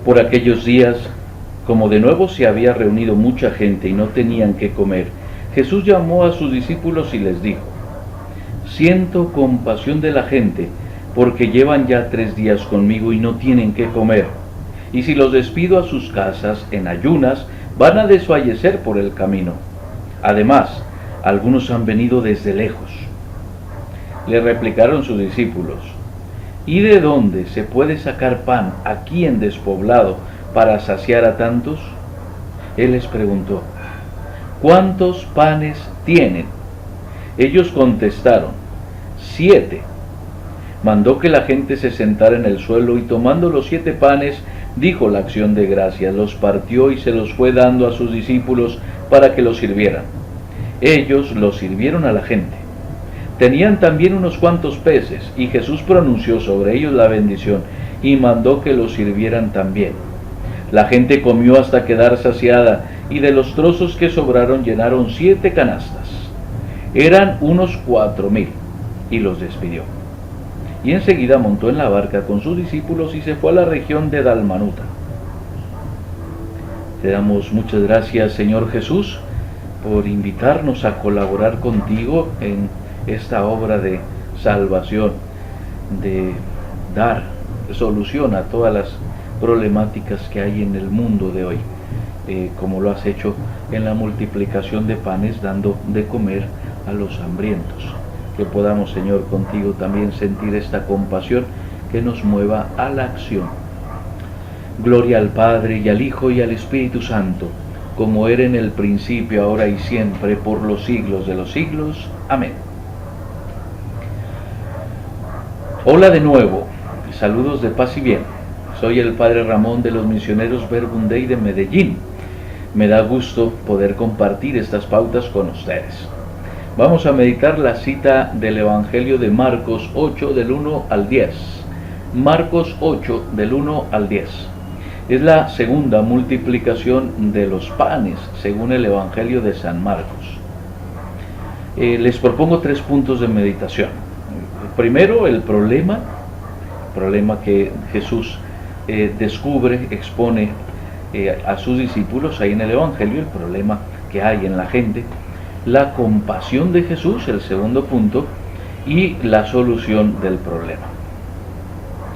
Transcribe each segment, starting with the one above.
Por aquellos días, como de nuevo se había reunido mucha gente y no tenían qué comer, Jesús llamó a sus discípulos y les dijo: Siento compasión de la gente, porque llevan ya 3 días conmigo y no tienen qué comer. Y si los despido a sus casas en ayunas, van a desfallecer por el camino. Además, algunos han venido desde lejos. Le replicaron sus discípulos: ¿Y de dónde se puede sacar pan aquí en despoblado para saciar a tantos? Él les preguntó: ¿Cuántos panes tienen? Ellos contestaron: 7. Mandó que la gente se sentara en el suelo y tomando los 7 panes, dijo la acción de gracias, los partió y se los fue dando a sus discípulos para que los sirvieran. Ellos los sirvieron a la gente. Tenían también unos cuantos peces, y Jesús pronunció sobre ellos la bendición y mandó que los sirvieran también. La gente comió hasta quedar saciada, y de los trozos que sobraron llenaron 7 canastas. Eran unos 4,000, y los despidió. Y enseguida montó en la barca con sus discípulos y se fue a la región de Dalmanuta. Te damos muchas gracias, Señor Jesús, por invitarnos a colaborar contigo en esta obra de salvación, de dar solución a todas las problemáticas que hay en el mundo de hoy, como lo has hecho en la multiplicación de panes, dando de comer a los hambrientos. Que podamos, Señor, contigo también sentir esta compasión que nos mueva a la acción. Gloria al Padre, y al Hijo, y al Espíritu Santo, como era en el principio, ahora y siempre, por los siglos de los siglos. Amén. Hola de nuevo, saludos de paz y bien. Soy el Padre Ramón de los Misioneros Verbum Dei de Medellín. Me da gusto poder compartir estas pautas con ustedes. Vamos a meditar la cita del Evangelio de Marcos 8 del 1 al 10. Marcos 8 del 1 al 10. Es la segunda multiplicación de los panes, según el Evangelio de San Marcos. Les propongo 3 puntos de meditación. Primero, el problema que Jesús descubre, expone a sus discípulos ahí en el Evangelio, el problema que hay en la gente. La compasión de Jesús, el segundo punto, y la solución del problema.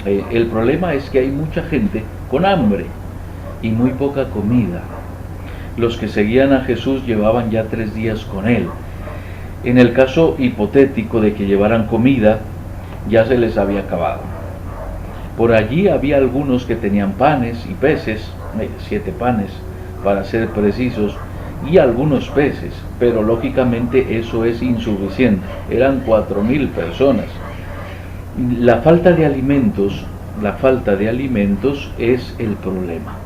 El problema es que hay mucha gente con hambre y muy poca comida. Los que seguían a Jesús llevaban ya 3 días con él. En el caso hipotético de que llevaran comida, ya se les había acabado. Por allí había algunos que tenían panes y peces, 7 panes para ser precisos, y algunos peces, pero lógicamente eso es insuficiente. Eran 4,000 personas. La falta de alimentos es el problema,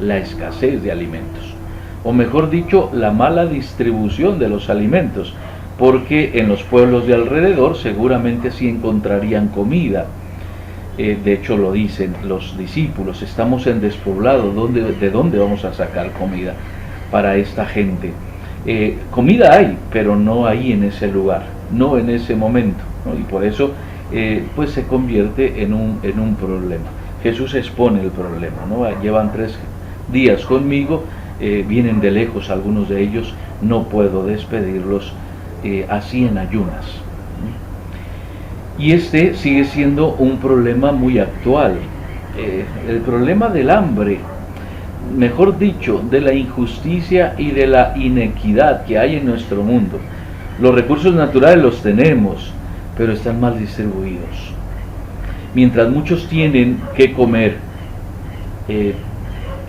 la escasez de alimentos, o mejor dicho, la mala distribución de los alimentos, porque en los pueblos de alrededor seguramente sí encontrarían comida. De hecho lo dicen los discípulos: estamos en despoblado, ¿de dónde vamos a sacar comida para esta gente? Comida hay, pero no hay en ese lugar, no en ese momento, ¿no? Y por eso pues se convierte en un problema. Jesús expone el problema, ¿no? Llevan 3 días conmigo, vienen de lejos algunos de ellos, no puedo despedirlos, así en ayunas. Y este sigue siendo un problema muy actual, el problema del hambre, mejor dicho, de la injusticia y de la inequidad que hay en nuestro mundo. Los recursos naturales los tenemos, pero están mal distribuidos. Mientras muchos tienen que comer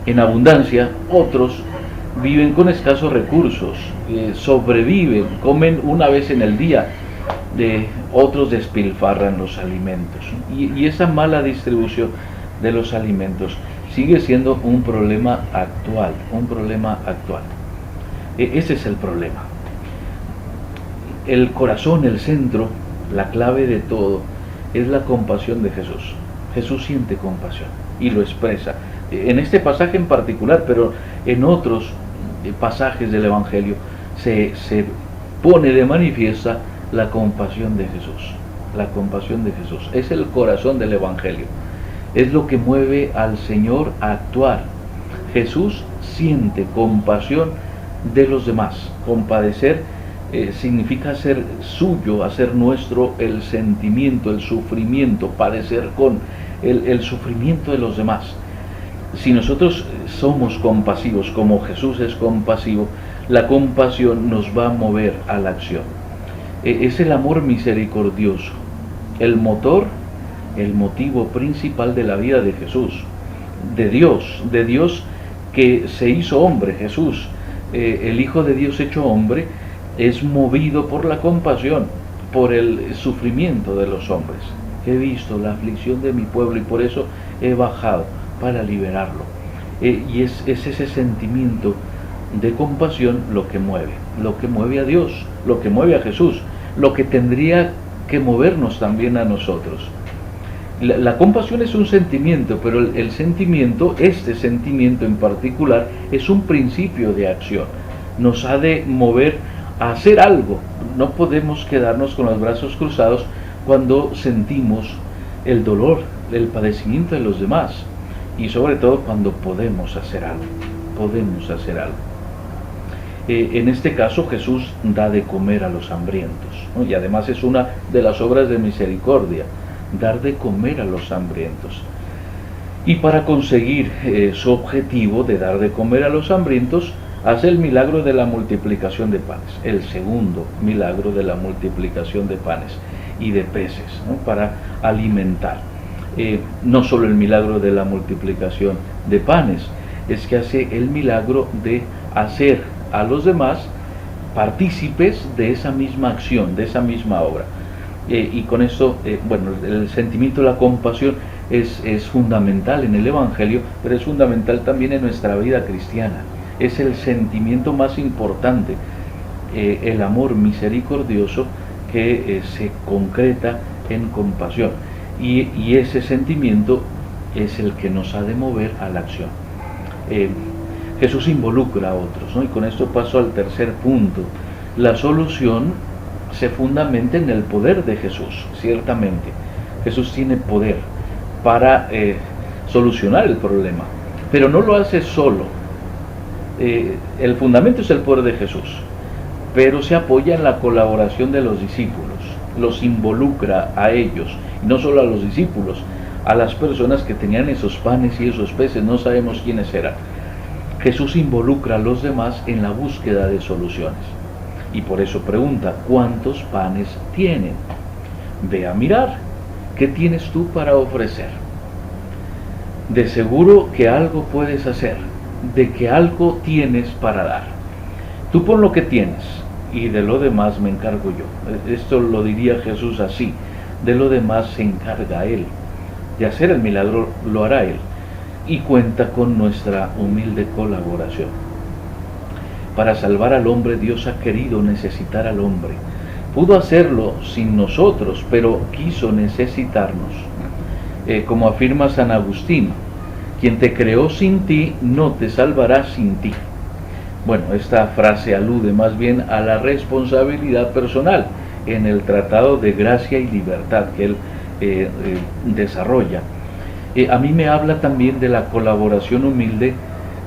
en abundancia, otros viven con escasos recursos, sobreviven, comen una vez en el día, otros despilfarran los alimentos. Y esa mala distribución de los alimentos sigue siendo un problema actual, Ese es el problema. El corazón, el centro, la clave de todo es la compasión de Jesús. Jesús siente compasión y lo expresa en este pasaje en particular, pero en otros pasajes del Evangelio se pone de manifiesta la compasión de Jesús. La compasión de Jesús es el corazón del Evangelio. es lo que mueve al Señor a actuar. Jesús siente compasión de los demás. Compadecer significa hacer suyo, hacer nuestro el sentimiento, el sufrimiento, padecer con el sufrimiento de los demás. Si nosotros somos compasivos como Jesús es compasivo, la compasión nos va a mover a la acción. Es el amor misericordioso, el motor, el motivo principal de la vida de Jesús, de Dios que se hizo hombre. Jesús, el Hijo de Dios hecho hombre, es movido por la compasión, por el sufrimiento de los hombres. He visto la aflicción de mi pueblo y por eso he bajado para liberarlo. Y es ese sentimiento de compasión lo que mueve a Dios, lo que mueve a Jesús, lo que tendría que movernos también a nosotros. La compasión es un sentimiento, pero el sentimiento, este sentimiento en particular, es un principio de acción. Nos ha de mover a hacer algo. No podemos quedarnos con los brazos cruzados cuando sentimos el dolor, el padecimiento de los demás, y sobre todo cuando podemos hacer algo. En este caso Jesús da de comer a los hambrientos, ¿no? Y además es una de las obras de misericordia, dar de comer a los hambrientos. Y para conseguir su objetivo de dar de comer a los hambrientos, hace el milagro de la multiplicación de panes, el segundo milagro de la multiplicación de panes y de peces, ¿no? Para alimentar. No solo el milagro de la multiplicación de panes, es que hace el milagro de hacer a los demás partícipes de esa misma acción, de esa misma obra. Y con esto, el sentimiento de la compasión es fundamental en el Evangelio, pero es fundamental también en nuestra vida cristiana. Es el sentimiento más importante, el amor misericordioso que se concreta en compasión. Y ese sentimiento es el que nos ha de mover a la acción. Jesús involucra a otros, ¿no? Y con esto paso al tercer punto. La solución se fundamenta en el poder de Jesús, ciertamente. Jesús tiene poder para solucionar el problema, pero no lo hace solo. El fundamento es el poder de Jesús, pero se apoya en la colaboración de los discípulos, los involucra a ellos, y no solo a los discípulos, a las personas que tenían esos panes y esos peces, no sabemos quiénes eran. Jesús involucra a los demás en la búsqueda de soluciones, y por eso pregunta, ¿cuántos panes tienen? Ve a mirar, ¿qué tienes tú para ofrecer? De seguro que algo puedes hacer, de que algo tienes para dar. Tú pon lo que tienes y de lo demás me encargo yo. Esto lo diría Jesús así, de lo demás se encarga Él. De hacer el milagro lo hará Él y cuenta con nuestra humilde colaboración. Para salvar al hombre, Dios ha querido necesitar al hombre. Pudo hacerlo sin nosotros, pero quiso necesitarnos. Como afirma San Agustín, quien te creó sin ti, no te salvará sin ti. Bueno, esta frase alude más bien a la responsabilidad personal en el Tratado de Gracia y Libertad que él desarrolla. A mí me habla también de la colaboración humilde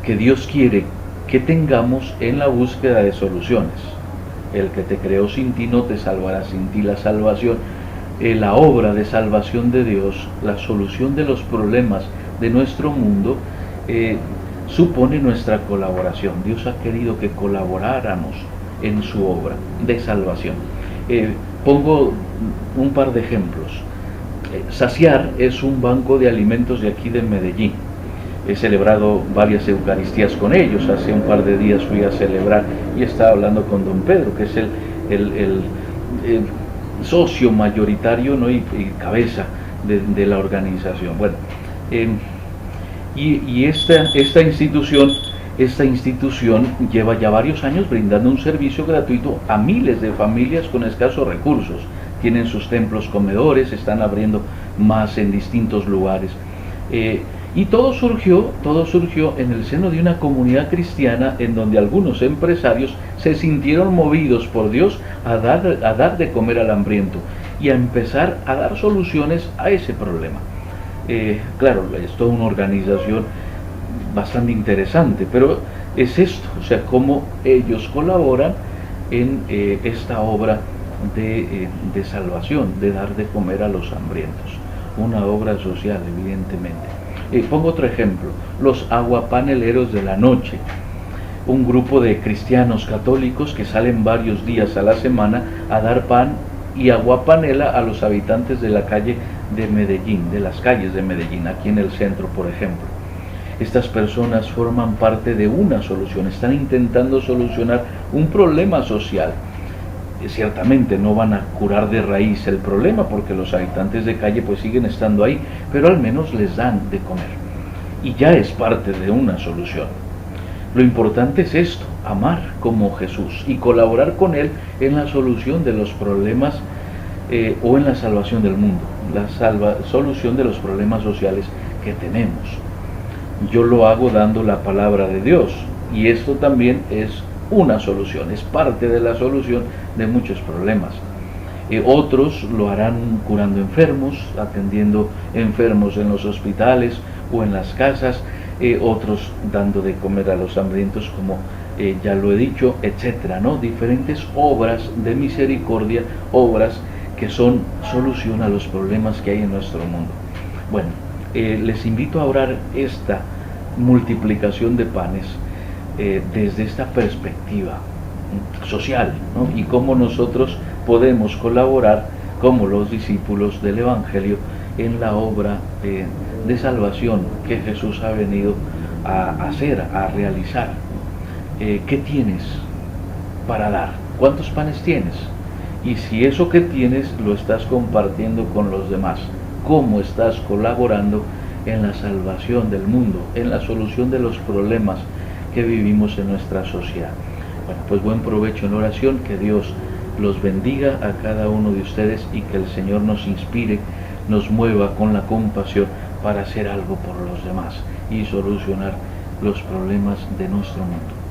que Dios quiere que tengamos en la búsqueda de soluciones. El que te creó sin ti no te salvará sin ti. La salvación, la obra de salvación de Dios, la solución de los problemas de nuestro mundo, supone nuestra colaboración. Dios ha querido que colaboráramos en su obra de salvación. Pongo un par de ejemplos. Saciar es un banco de alimentos de aquí de Medellín. He celebrado varias Eucaristías con ellos. Hace un par de días fui a celebrar y estaba hablando con don Pedro, que es el socio mayoritario, ¿no? y cabeza de la organización. Bueno, y esta institución lleva ya varios años brindando un servicio gratuito a miles de familias con escasos recursos. Tienen sus templos comedores, están abriendo más en distintos lugares. Y todo surgió en el seno de una comunidad cristiana en donde algunos empresarios se sintieron movidos por Dios a dar de comer al hambriento y a empezar a dar soluciones a ese problema. Claro, es toda una organización bastante interesante, pero es esto, o sea, cómo ellos colaboran en esta obra de salvación, de dar de comer a los hambrientos, una obra social, evidentemente. Pongo otro ejemplo, los aguapaneleros de la noche, un grupo de cristianos católicos que salen varios días a la semana a dar pan y aguapanela a los habitantes de la calle de Medellín, de las calles de Medellín, aquí en el centro, por ejemplo. Estas personas forman parte de una solución, están intentando solucionar un problema social. Ciertamente no van a curar de raíz el problema porque los habitantes de calle pues siguen estando ahí, pero al menos les dan de comer. Y ya es parte de una solución. Lo importante es esto, amar como Jesús y colaborar con Él en la solución de los problemas o en la salvación del mundo, la solución de los problemas sociales que tenemos. Yo lo hago dando la palabra de Dios y esto también es una solución, es parte de la solución de muchos problemas. Otros lo harán curando enfermos, atendiendo enfermos en los hospitales o en las casas, otros dando de comer a los hambrientos, como ya lo he dicho, etcétera, ¿no? Diferentes obras de misericordia, obras que son solución a los problemas que hay en nuestro mundo. Bueno, les invito a orar esta multiplicación de panes desde esta perspectiva social, ¿no? Y cómo nosotros podemos colaborar como los discípulos del Evangelio en la obra de salvación que Jesús ha venido a hacer, a realizar. ¿Qué tienes para dar? ¿Cuántos panes tienes? Y si eso que tienes lo estás compartiendo con los demás, ¿cómo estás colaborando en la salvación del mundo, en la solución de los problemas que vivimos en nuestra sociedad? Bueno, pues buen provecho en oración, que Dios los bendiga a cada uno de ustedes y que el Señor nos inspire, nos mueva con la compasión para hacer algo por los demás y solucionar los problemas de nuestro mundo.